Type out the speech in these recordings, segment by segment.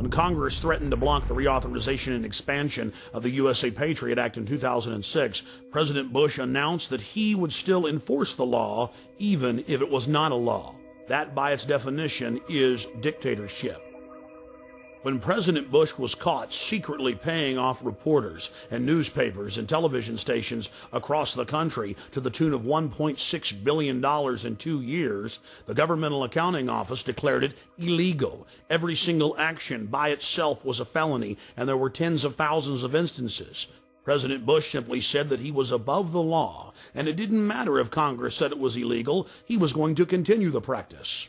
When Congress threatened to block the reauthorization and expansion of the USA Patriot Act in 2006, President Bush announced that he would still enforce the law even if it was not a law. That, by its definition, is dictatorship. When President Bush was caught secretly paying off reporters and newspapers and television stations across the country to the tune of $1.6 billion in 2 years, the Governmental Accounting Office declared it illegal. Every single action by itself was a felony, and there were tens of thousands of instances. President Bush simply said that he was above the law, and it didn't matter if Congress said it was illegal, he was going to continue the practice.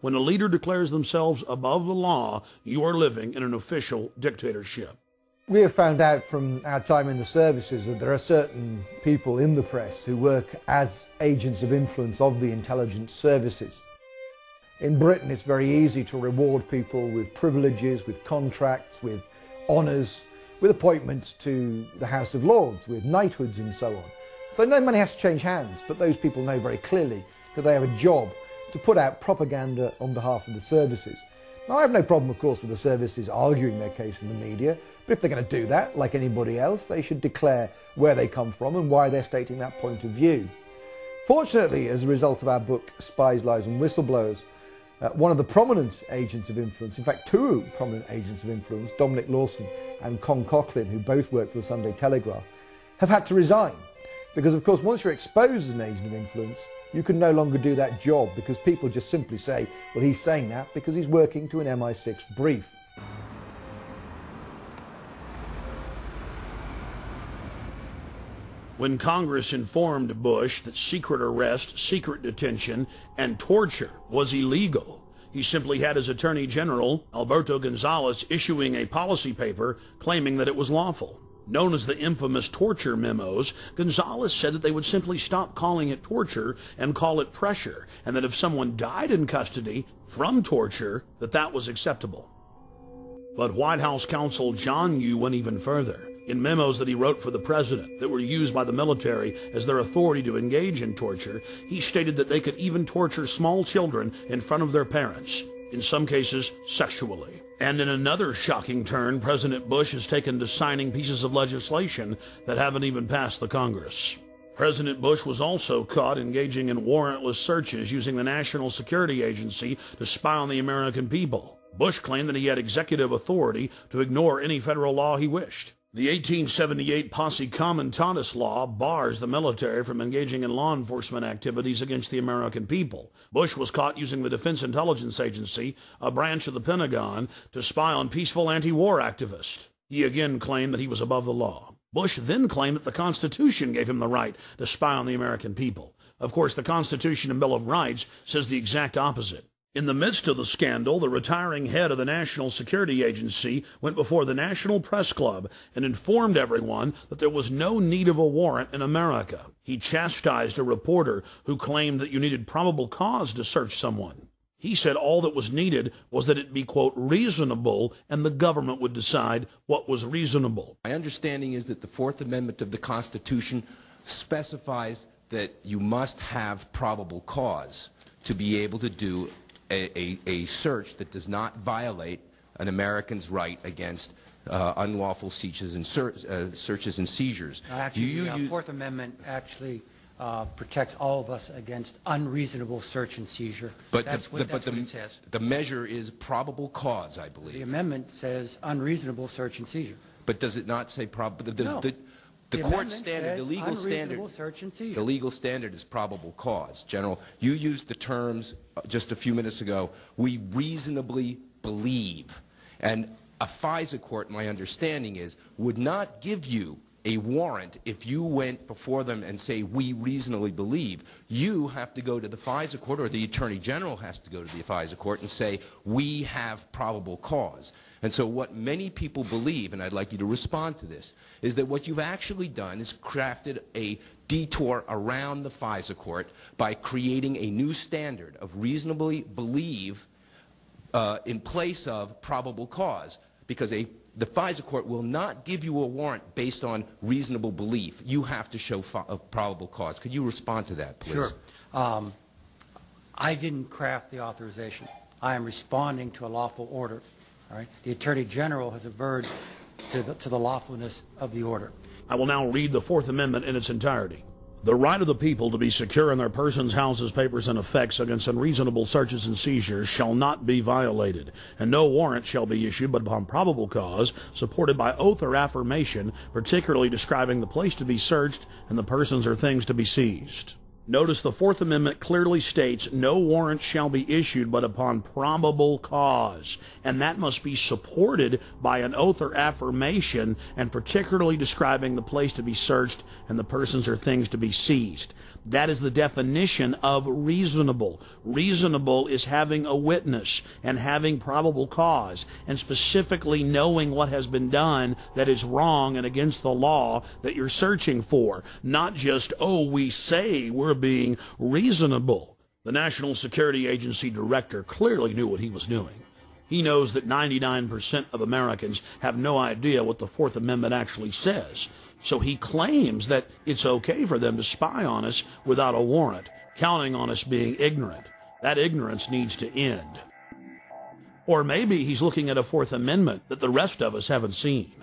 When a leader declares themselves above the law, you are living in an official dictatorship. We have found out from our time in the services that there are certain people in the press who work as agents of influence of the intelligence services. In Britain, it's very easy to reward people with privileges, with contracts, with honours, with appointments to the House of Lords, with knighthoods and so on. So no money has to change hands, but those people know very clearly that they have a job to put out propaganda on behalf of the services. Now, I have no problem, of course, with the services arguing their case in the media, but if they're going to do that, like anybody else, they should declare where they come from and why they're stating that point of view. Fortunately, as a result of our book, Spies, Lies and Whistleblowers, one of the prominent agents of influence, in fact two prominent agents of influence, Dominic Lawson and Con Coughlin, who both work for the Sunday Telegraph, have had to resign. Because, of course, once you're exposed as an agent of influence, you can no longer do that job because people just simply say, well, he's saying that because he's working to an MI6 brief. When Congress informed Bush that secret arrest, secret detention, and torture was illegal, he simply had his Attorney General, Alberto Gonzales, issuing a policy paper claiming that it was lawful. Known as the infamous torture memos, Gonzales said that they would simply stop calling it torture and call it pressure, and that if someone died in custody from torture, that was acceptable. But White House counsel John Yoo went even further. In memos that he wrote for the president that were used by the military as their authority to engage in torture, he stated that they could even torture small children in front of their parents, in some cases sexually. And in another shocking turn, President Bush has taken to signing pieces of legislation that haven't even passed the Congress. President Bush was also caught engaging in warrantless searches using the National Security Agency to spy on the American people. Bush claimed that he had executive authority to ignore any federal law he wished. The 1878 Posse Comitatus law bars the military from engaging in law enforcement activities against the American people. Bush was caught using the Defense Intelligence Agency, a branch of the Pentagon, to spy on peaceful anti-war activists. He again claimed that he was above the law. Bush then claimed that the Constitution gave him the right to spy on the American people. Of course, the Constitution and Bill of Rights says the exact opposite. In the midst of the scandal, the retiring head of the National Security Agency went before the National Press Club and informed everyone that there was no need of a warrant in America. He chastised a reporter who claimed that you needed probable cause to search someone. He said all that was needed was that it be, quote, reasonable, and the government would decide what was reasonable. My understanding is that the Fourth Amendment of the Constitution specifies that you must have probable cause to be able to do a search that does not violate an American's right against unlawful searches and seizures. Actually, the Fourth Amendment actually protects all of us against unreasonable search and seizure. But that's what it says. The measure is probable cause, I believe. The amendment says unreasonable search and seizure. But does it not say probable? No. The court standard, the legal standard, search and seizure. the legal standard is probable cause. General, you used the terms just a few minutes ago. We reasonably believe, and a FISA court, my understanding is, would not give you a warrant if you went before them and say, we reasonably believe. You have to go to the FISA court, or the Attorney General has to go to the FISA court and say, we have probable cause. And so what many people believe, and I'd like you to respond to this, is that what you've actually done is crafted a detour around the FISA court by creating a new standard of reasonably believe in place of probable cause, because the FISA court will not give you a warrant based on reasonable belief. You have to show a probable cause. Could you respond to that, please? Sure. I didn't craft the authorization. I am responding to a lawful order All right? The Attorney General has averred to the lawfulness of the order. I will now read the Fourth Amendment in its entirety. The right of the people to be secure in their persons, houses, papers, and effects against unreasonable searches and seizures shall not be violated, and no warrant shall be issued but upon probable cause, supported by oath or affirmation, particularly describing the place to be searched and the persons or things to be seized. Notice the Fourth Amendment clearly states no warrant shall be issued but upon probable cause, and that must be supported by an oath or affirmation, and particularly describing the place to be searched and the persons or things to be seized. That is the definition of reasonable. Reasonable is having a witness and having probable cause, and specifically knowing what has been done that is wrong and against the law that you're searching for. Not just, oh, we say we're being reasonable. The National Security Agency director clearly knew what he was doing. He knows that 99% of Americans have no idea what the Fourth Amendment actually says. So he claims that it's okay for them to spy on us without a warrant, counting on us being ignorant. That ignorance needs to end. Or maybe he's looking at a Fourth Amendment that the rest of us haven't seen.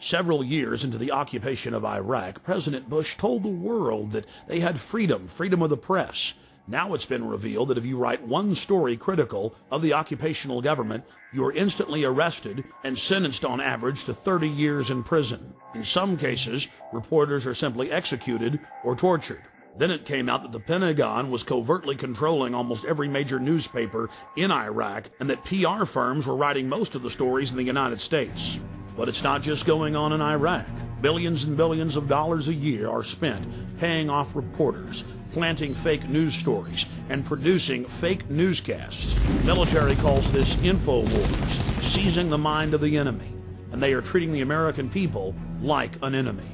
Several years into the occupation of Iraq, President Bush told the world that they had freedom of the press. Now it's been revealed that if you write one story critical of the occupational government, you are instantly arrested and sentenced on average to 30 years in prison. In some cases, reporters are simply executed or tortured. Then it came out that the Pentagon was covertly controlling almost every major newspaper in Iraq, and that PR firms were writing most of the stories in the United States. But it's not just going on in Iraq. Billions and billions of dollars a year are spent paying off reporters, planting fake news stories, and producing fake newscasts. The military calls this info wars, seizing the mind of the enemy, and they are treating the American people like an enemy.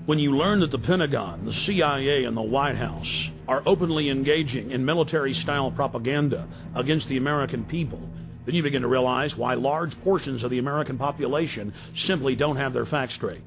When you learn that the Pentagon, the CIA, and the White House are openly engaging in military-style propaganda against the American people, then you begin to realize why large portions of the American population simply don't have their facts straight.